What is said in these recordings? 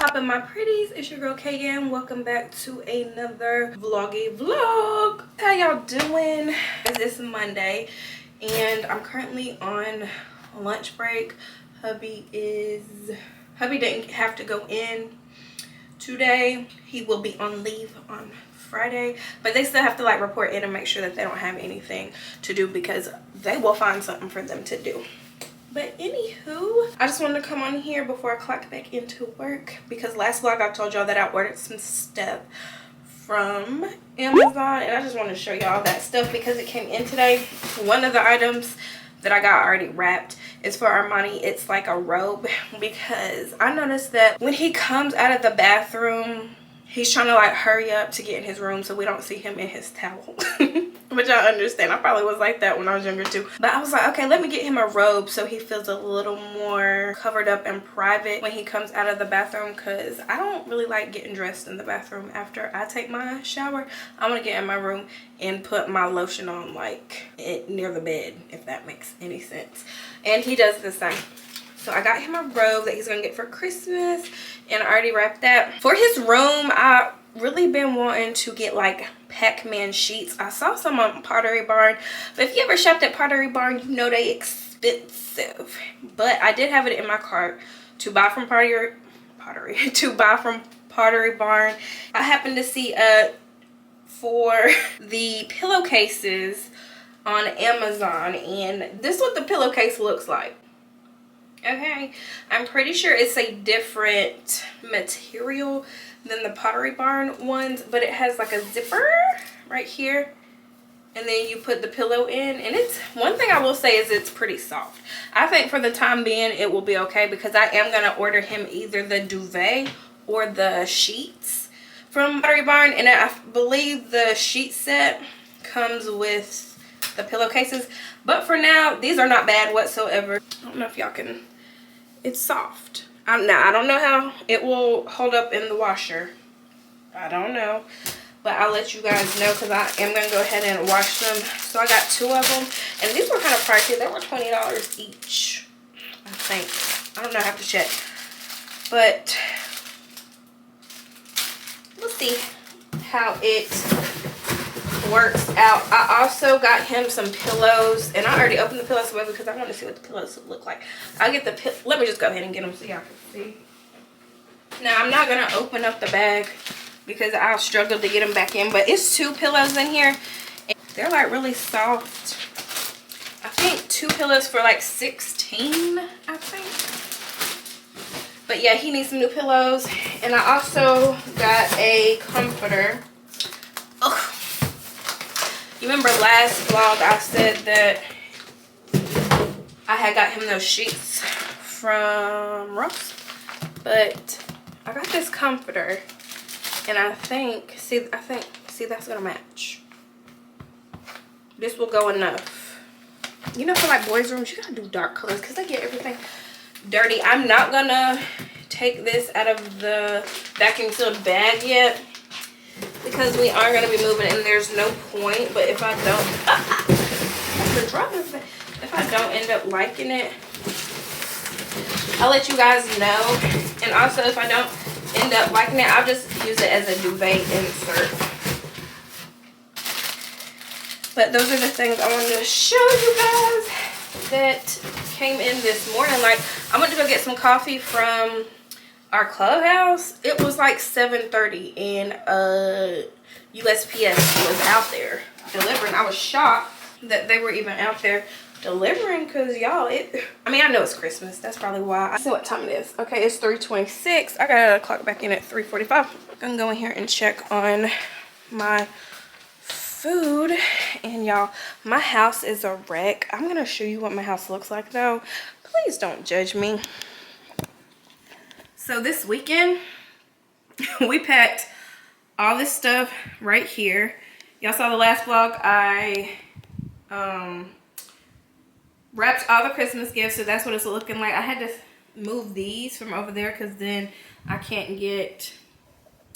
poppin' my pretties, it's your girl Kagan. Welcome back to another vloggy vlog. How y'all doing? It's Monday and I'm currently on lunch break. Hubby didn't have to go in today. He will be on leave on Friday, but they still have to like report in and make sure that they don't have anything to do because they will find something for them to do. But anywho, I just wanted to come on here before I clock back into work because last vlog I told y'all that I ordered some stuff from Amazon and I just wanted to show y'all that stuff because it came in today. One of the items that I got already wrapped is for Armani. It's like a robe because I noticed that when he comes out of the bathroom, he's trying to like hurry up to get in his room so we don't see him in his towel. Which I understand. I probably was like that when I was younger too. But I was like, okay, let me get him a robe so he feels a little more covered up and private when he comes out of the bathroom, because I don't really like getting dressed in the bathroom after I take my shower. I want to get in my room and put my lotion on like near the bed, if that makes any sense. And he does the same. So I got him a robe that he's gonna get for Christmas and I already wrapped that. For his room, I really been wanting to get like Pac-Man sheets. I saw some on Pottery Barn, but if you ever shopped at Pottery Barn, you know they expensive. But I did have it in my cart to buy from Pottery Barn. I happened to see for the pillowcases on Amazon, and this is what the pillowcase looks like. Okay, I'm pretty sure it's a different material than the Pottery Barn ones, but it has like a zipper right here, and then you put the pillow in, and it's one thing I will say is it's pretty soft. I think for the time being it will be okay because I am gonna order him either the duvet or the sheets from Pottery Barn, and I believe the sheet set comes with the pillowcases. But for now, these are not bad whatsoever. I don't know if y'all can, it's soft. Now, I don't know how it will hold up in the washer. I don't know. But I'll let you guys know because I am going to go ahead and wash them. So I got 2 of them. And these were kind of pricey. They were $20 each, I think. I don't know. I have to check. But we'll see how it works out. I also got him some pillows, and I already opened the pillows away because I want to see what the pillows look like. I'll get the let me just go ahead and get them so y'all can see. Now I'm not gonna open up the bag because I'll struggle to get them back in, but it's 2 pillows in here and they're like really soft. I think 2 pillows for like $16, I think. But yeah, he needs some new pillows, and I also got a comforter. Ugh. You remember last vlog I said that I had got him those sheets from Ross, but I got this comforter, and I think, see that's gonna match. This will go enough. You know, for like boys' rooms, you gotta do dark colors because they get everything dirty. I'm not gonna take this out of the vacuum sealed bag yet, because we are going to be moving and there's no point. But if I don't if I don't end up liking it, I'll let you guys know. And also if I don't end up liking it, I'll just use it as a duvet insert. But those are the things I wanted to show you guys that came in this morning. Like, I went to go get some coffee from our clubhouse. It was like 7:30 and USPS was out there delivering. I was shocked that they were even out there delivering because y'all, I mean, I know it's Christmas, that's probably why. I see what time it is. Okay, it's 3:26. I gotta clock back in at 3:45. I'm gonna go in here and check on my food. And y'all, my house is a wreck. I'm gonna show you what my house looks like though. Please don't judge me. So this weekend, we packed all this stuff right here. Y'all saw the last vlog. I wrapped all the Christmas gifts, so that's what it's looking like. I had to move these from over there because then I can't get,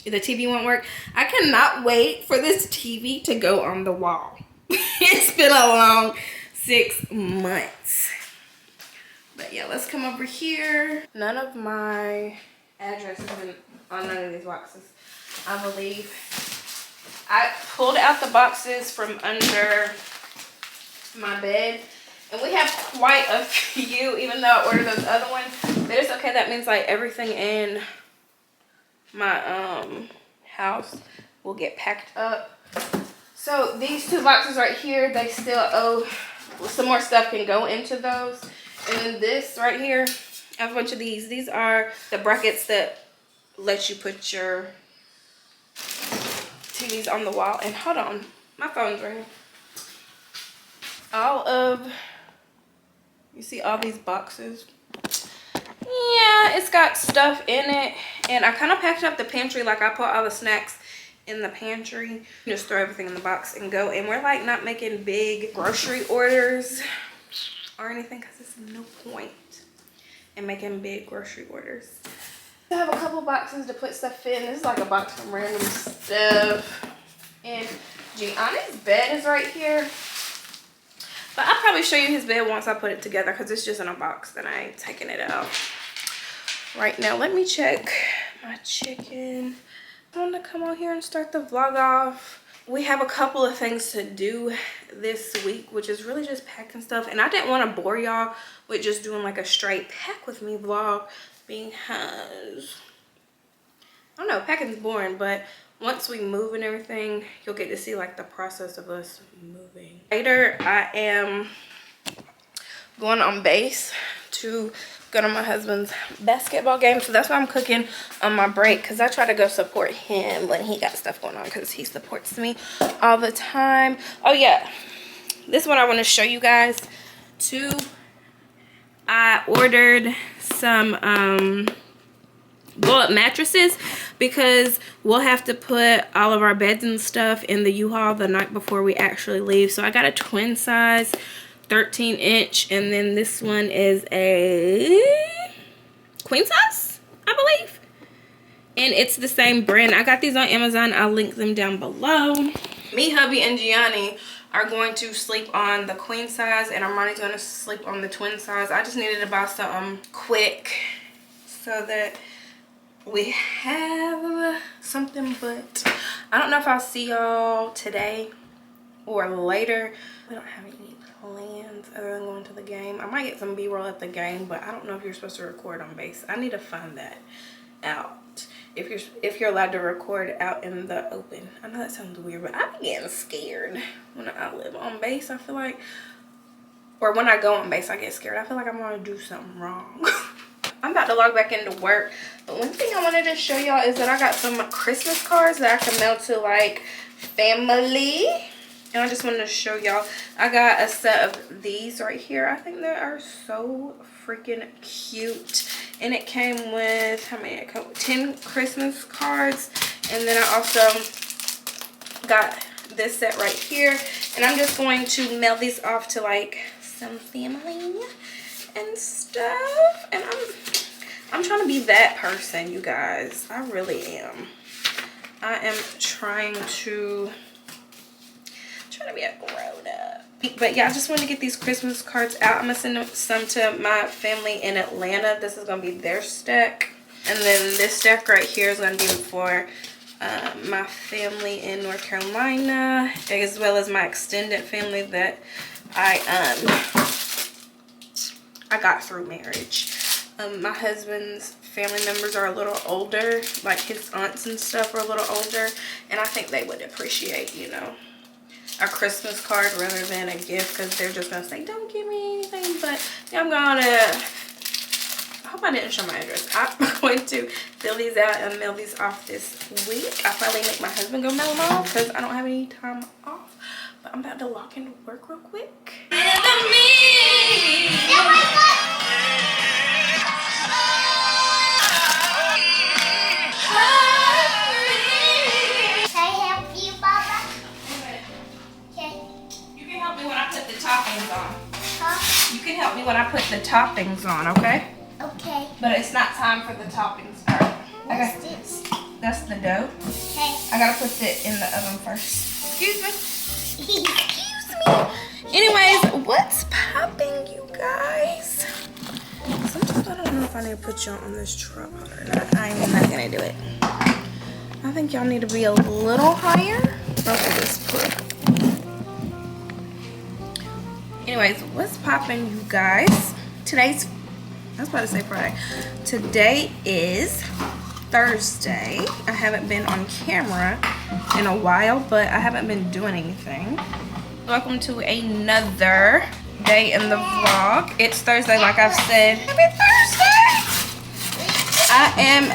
the TV won't work. I cannot wait for this TV to go on the wall. It's been a long 6 months. But yeah, let's come over here. None of my addresses on none of these boxes, I believe. I pulled out the boxes from under my bed, and we have quite a few, even though I ordered those other ones. But it's okay. That means like everything in my house will get packed up. So these two boxes right here, they still owe some more stuff can go into those. And then this right here, I have a bunch of these. These are the brackets that let you put your TVs on the wall. And hold on, my phone's ringing. You see all these boxes? Yeah, it's got stuff in it. And I kind of packed up the pantry, like I put all the snacks in the pantry. Just throw everything in the box and go. And we're like not making big grocery orders or anything, because there's no point in making big grocery orders. I have a couple boxes to put stuff in. This is like a box from random stuff. And Gianni's bed is right here. But I'll probably show you his bed once I put it together, because it's just in a box that I ain't taking it out right now. Let me check my chicken. I want to come on here and start the vlog off. We have a couple of things to do this week, which is really just packing stuff. And I didn't want to bore y'all with just doing like a straight pack with me vlog, because I don't know, packing's boring, but once we move and everything, you'll get to see like the process of us moving. Later, I am going on base to go to my husband's basketball game. So that's why I'm cooking on my break, because I try to go support him when he got stuff going on, because he supports me all the time. Oh yeah, this is what I want to show you guys too. I ordered some blow-up mattresses, because we'll have to put all of our beds and stuff in the U-Haul the night before we actually leave. So I got a twin size 13-inch, and then this one is a queen size, I believe, and it's the same brand. I got these on Amazon. I'll link them down below. Me, hubby, and Gianni are going to sleep on the queen size, and Armani's going to sleep on the twin size. I just needed to buy something quick so that we have something, but I don't know if I'll see y'all today or later. We don't have any plans other than going to the game. I might get some b-roll at the game, but I don't know if you're supposed to record on base. I need to find that out, if you're allowed to record out in the open. I know that sounds weird, but I'm getting scared when I live on base. I feel like, or when I go on base, I get scared. I feel like I'm gonna do something wrong. I'm about to log back into work, but one thing I wanted to show y'all is that I got some Christmas cards that I can mail to like family, and I just wanted to show y'all. I got a set of these right here. I think they are so freaking cute, and it came with, how many? It came with 10 Christmas cards, and then I also got this set right here, and I'm just going to mail these off to like some family and stuff. And I'm trying to be that person, you guys. I really am. I am trying to be a grown up. But yeah, I just want to get these Christmas cards out. I'm gonna send some to my family in Atlanta. This is gonna be their stack, and then this stack right here is gonna be for my family in North Carolina, as well as my extended family that I got through marriage. My husband's family members are a little older, like his aunts and stuff are a little older, and I think they would appreciate, you know, a Christmas card rather than a gift, because they're just gonna say, don't give me anything. But yeah, I hope I didn't show my address. I'm going to fill these out and mail these off this week. I'll probably make my husband go mail them off, because I don't have any time off. But I'm about to log into work real quick. You can help me when I put the toppings on, okay? Okay. But it's not time for the toppings. All right. What's this? That's the dough. Okay. I gotta put it in the oven first. Excuse me. Excuse me. Anyways, what's popping, you guys? So I'm just I don't know if I need to put y'all on this tripod or not. I'm not gonna do it. I think y'all need to be a little higher. Okay, this put. Anyways, what's poppin', you guys? I was about to say Friday. Today is Thursday. I haven't been on camera in a while, but I haven't been doing anything. Welcome to another day in the vlog. It's Thursday, like I've said. Happy Thursday! I am.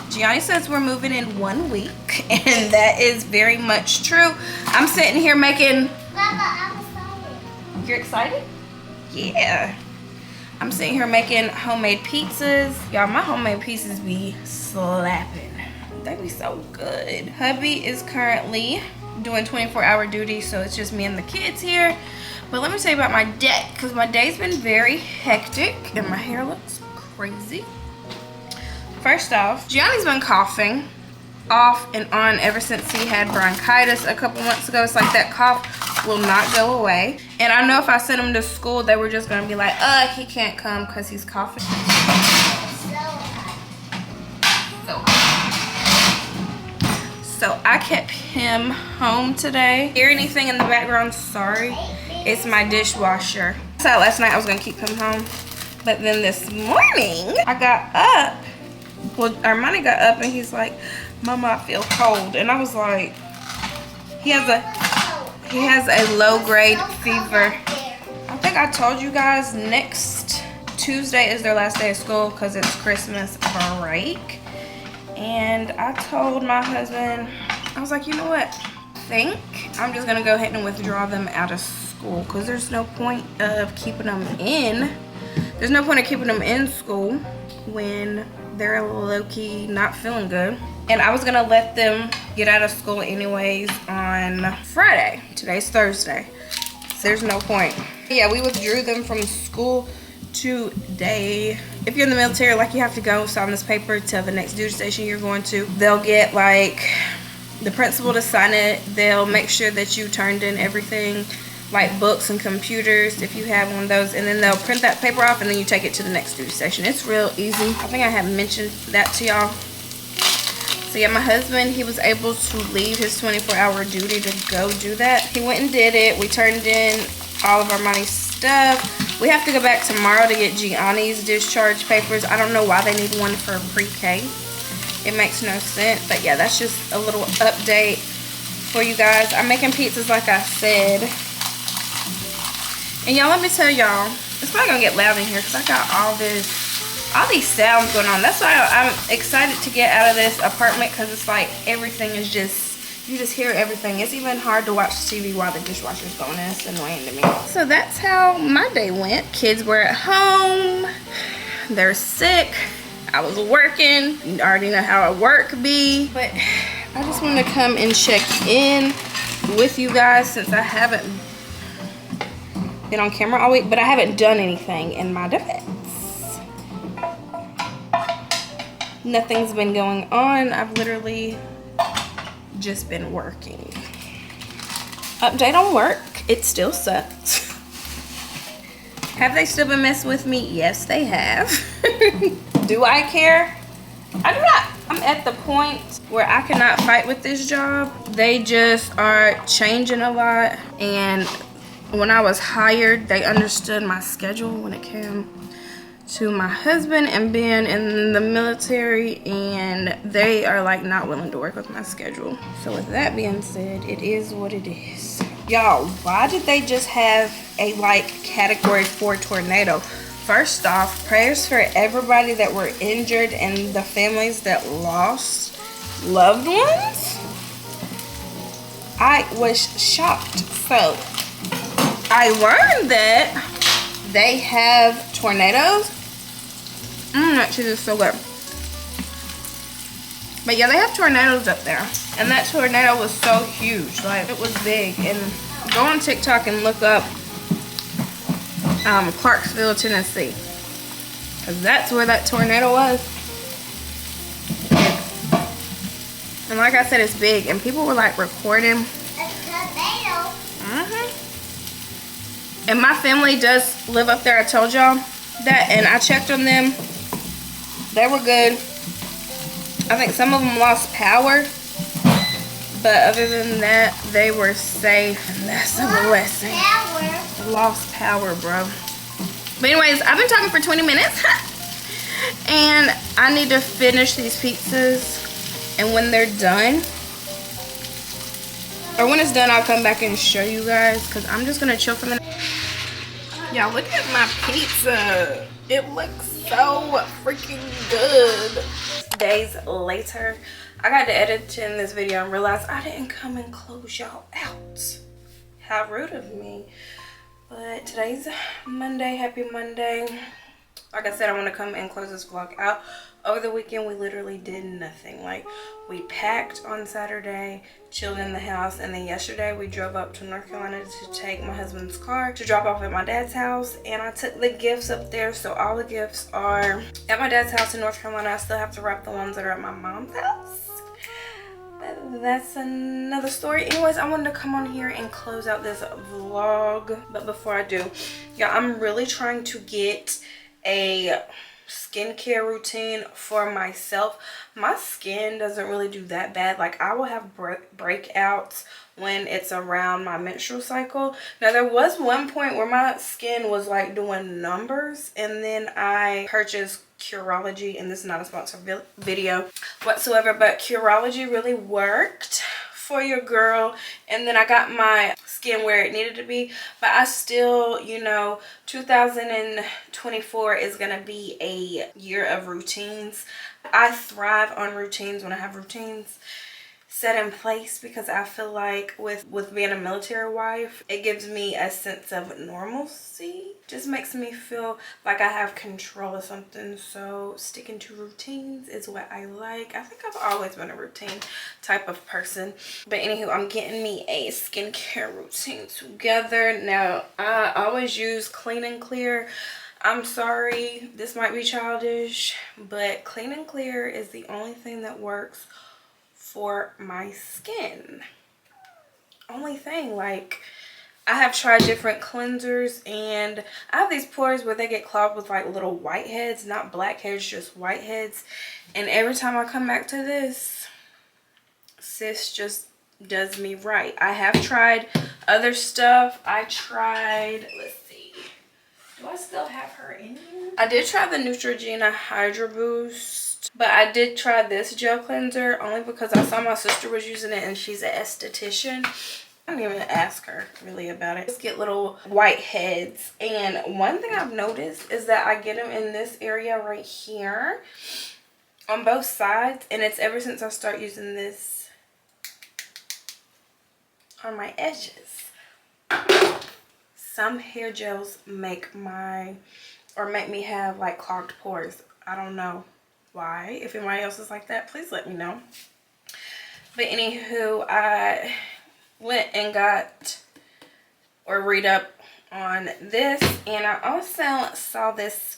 Gianni says we're moving in 1 week, and that is very much true. I'm sitting here making. Mama, I'm excited. You're excited? Yeah. I'm sitting here making homemade pizzas. Y'all, my homemade pizzas be slapping. They be so good. Hubby is currently doing 24-hour duty, so it's just me and the kids here. But let me tell you about my day, because my day's been very hectic and my hair looks crazy. First off, Gianni's been coughing off and on ever since he had bronchitis a couple months ago. It's like that cough will not go away. And I know if I sent him to school, they were just gonna be like, he can't come because he's coughing. So I kept him home today. Hear anything in the background? Sorry. It's my dishwasher. I thought last night I was gonna keep him home. But then this morning, I got up. Well, Armani got up and he's like, Mama, I feel cold. And I was like, he has a low-grade fever. I think I told you guys next Tuesday is their last day of school because it's Christmas break. And I told my husband, I was like, you know what? I think I'm just gonna go ahead and withdraw them out of school because there's no point of keeping them in. There's no point of keeping them in school when they're low-key not feeling good. And I was gonna let them get out of school anyways on Friday. Today's Thursday. So there's no point. Yeah, we withdrew them from school today. If you're in the military, like, you have to go sign this paper to the next duty station you're going to. They'll get like the principal to sign it. They'll make sure that you turned in everything, like books and computers if you have one of those, and then they'll print that paper off and then you take it to the next duty station. It's real easy. I think I had mentioned that to y'all. So yeah, my husband, he was able to leave his 24-hour duty to go do that. He went and did it. We turned in all of our money stuff. We have to go back tomorrow to get Gianni's discharge papers. I don't know why they need one for pre-K. It makes no sense. But yeah, that's just a little update for you guys. I'm making pizzas like I said. And y'all, let me tell y'all, it's probably gonna get loud in here because I got all these sounds going on. That's why I'm excited to get out of this apartment, because it's like everything is just, you just hear everything. It's even hard to watch TV while the dishwasher's going, and it's annoying to me. So that's how my day went. Kids were at home. They're sick. I was working. You already know how work be. But I just wanted to come and check in with you guys since I haven't been on camera all week, but I haven't done anything in my defense. Nothing's been going on. I've literally just been working. Update on work. It still sucks. Have they still been messing with me? Yes, they have. Do I care? I do not. I'm at the point where I cannot fight with this job. They just are changing a lot, and when I was hired, they understood my schedule when it came to my husband and being in the military, and they are like not willing to work with my schedule. So with that being said, it is what it is. Y'all, why did they just have a like category 4 tornado? First off, prayers for everybody that were injured and the families that lost loved ones. I was shocked. So I learned that they have tornadoes. That cheese is so good. But yeah, they have tornadoes up there. And that tornado was so huge. Like, it was big. And go on TikTok and look up Clarksville, Tennessee. Because that's where that tornado was. And like I said, it's big. And people were like recording. A tornado. And my family does live up there, I told y'all. That, and I checked on them. They were good. I think some of them lost power, but other than that, they were safe, and that's a blessing. Lost power, bro. But anyways, I've been talking for 20 minutes, and I need to finish these pizzas, and when they're done, or when it's done, I'll come back and show you guys, because I'm just gonna chill for the night. Y'all, look at my pizza. It looks so freaking good. Days later, I got to editing this video and realized I didn't come and close y'all out. How rude of me. But today's Monday. Happy Monday. Like I said, I want to come and close this vlog out. Over the weekend, we literally did nothing. Like, we packed on Saturday, chilled in the house, and then yesterday we drove up to North Carolina to take my husband's car to drop off at my dad's house, and I took the gifts up there. So all the gifts are at my dad's house in North Carolina. I still have to wrap the ones that are at my mom's house. But that's another story. Anyways, I wanted to come on here and close out this vlog, but before I do, yeah, I'm really trying to get a skincare routine for myself. My skin doesn't really do that bad. Like, I will have breakouts when it's around my menstrual cycle. Now, there was one point where my skin was like doing numbers, and then I purchased Curology, and this is not a sponsored video whatsoever, but Curology really worked for your girl, and then I got my skin where it needed to be. But I still, you know, 2024 is gonna be a year of routines. I thrive on routines when I have routines set in place, because I feel like with being a military wife, it gives me a sense of normalcy. Just makes me feel like I have control of something. So sticking to routines is what I like. I think I've always been a routine type of person. But anywho, I'm getting me a skincare routine together. Now, I always use Clean and Clear. I'm sorry, this might be childish, but Clean and Clear is the only thing that works for my skin. Only thing. Like, I have tried different cleansers, and I have these pores where they get clogged with like little whiteheads, not blackheads, just whiteheads. And every time I come back to this, sis just does me right. I have tried other stuff. I tried, let's see, do I still have her in here? I did try the Neutrogena Hydra Boost. But I did try this gel cleanser only because I saw my sister was using it, and she's an esthetician. I didn't even ask her really about it. Just get little white heads. And one thing I've noticed is that I get them in this area right here on both sides. And it's ever since I start using this on my edges. Some hair gels make me have like clogged pores. I don't know why. If anybody else is like that, please let me know. But anywho, I went and got or read up on this, and I also saw this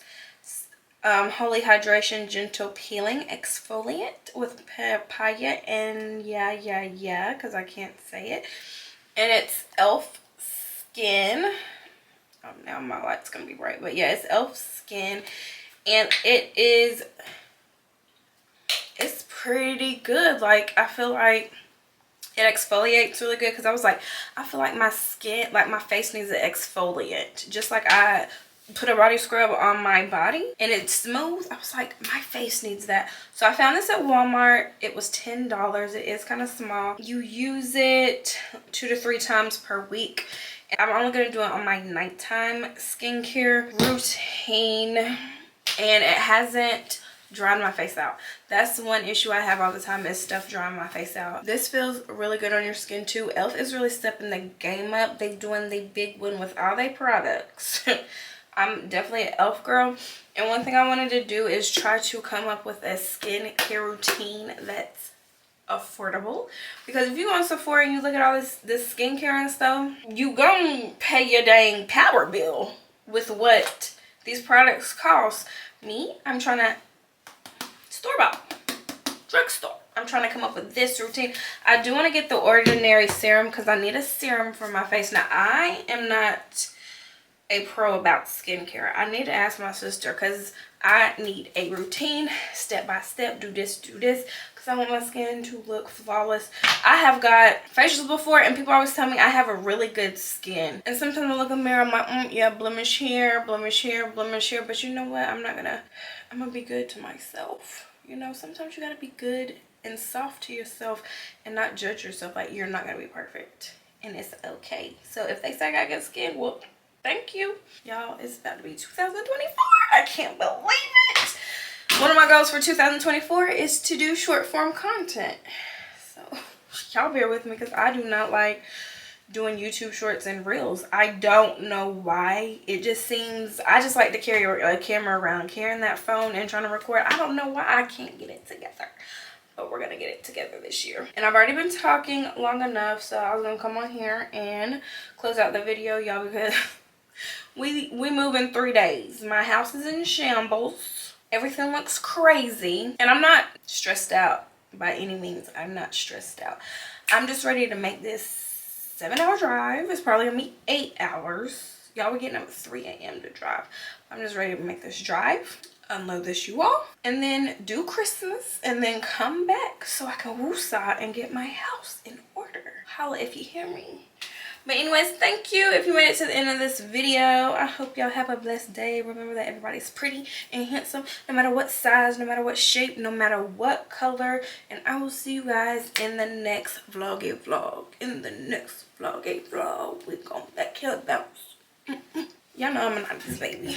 Holy Hydration Gentle Peeling Exfoliant with papaya and yeah, because I can't say it. And it's e.l.f. Skin. Oh, now my light's gonna be bright, but yeah, it's e.l.f. Skin, and it's pretty good. Like, I feel like it exfoliates really good, because I was like, I feel like my skin, like my face needs an exfoliant, just like I put a body scrub on my body and it's smooth. I was like, my face needs that. So I found this at Walmart. It was $10. It is kind of small. You use it 2 to 3 times per week. I'm only going to do it on my nighttime skincare routine, and it hasn't drying my face out. That's one issue I have all the time, is stuff drying my face out. This feels really good on your skin too. e.l.f. is really stepping the game up. They doing the big one with all their products. I'm definitely an e.l.f. girl, and one thing I wanted to do is try to come up with a skincare routine that's affordable, because if you go on Sephora and you look at all this skincare and stuff, you gonna pay your dang power bill with what these products cost. Me, I'm trying to store-bought, drugstore. I'm trying to come up with this routine. I do want to get the Ordinary serum, because I need a serum for my face. Now, I am not a pro about skincare. I need to ask my sister because I need a routine, step by step, do this, because I want my skin to look flawless. I have got facials before and people always tell me I have a really good skin. And sometimes I look in the mirror, I'm like, yeah, blemish here, blemish here, blemish here. But you know what? I'm gonna be good to myself. You know, sometimes you gotta be good and soft to yourself and not judge yourself. Like, you're not gonna be perfect and it's okay. So if they say I got good skin, well, thank you. Y'all, it's about to be 2024. I can't believe it. One of my goals for 2024 is to do short form content. So y'all bear with me because I do not like doing YouTube shorts and reels. I don't know why. It just seems, I just like to carry a camera around, carrying that phone and trying to record. I don't know why I can't get it together. But we're gonna get it together this year. And I've already been talking long enough, so I was gonna come on here and close out the video, y'all, because we move in 3 days. My house is in shambles. Everything looks crazy. And I'm not stressed out by any means. I'm not stressed out. I'm just ready to make this 7-hour drive. It's probably gonna be 8 hours. Y'all, we're getting up at 3 a.m. to drive. I'm just ready to make this drive, unload this U-Haul, and then do Christmas, and then come back so I can woosah and get my house in order. Holla if you hear me. But anyways, thank you if you made it to the end of this video. I hope y'all have a blessed day. Remember that everybody's pretty and handsome, no matter what size, no matter what shape, no matter what color. And I will see you guys in the next vlog. In the next vlog. We're going back here bounce. Y'all know I'm a 90s baby.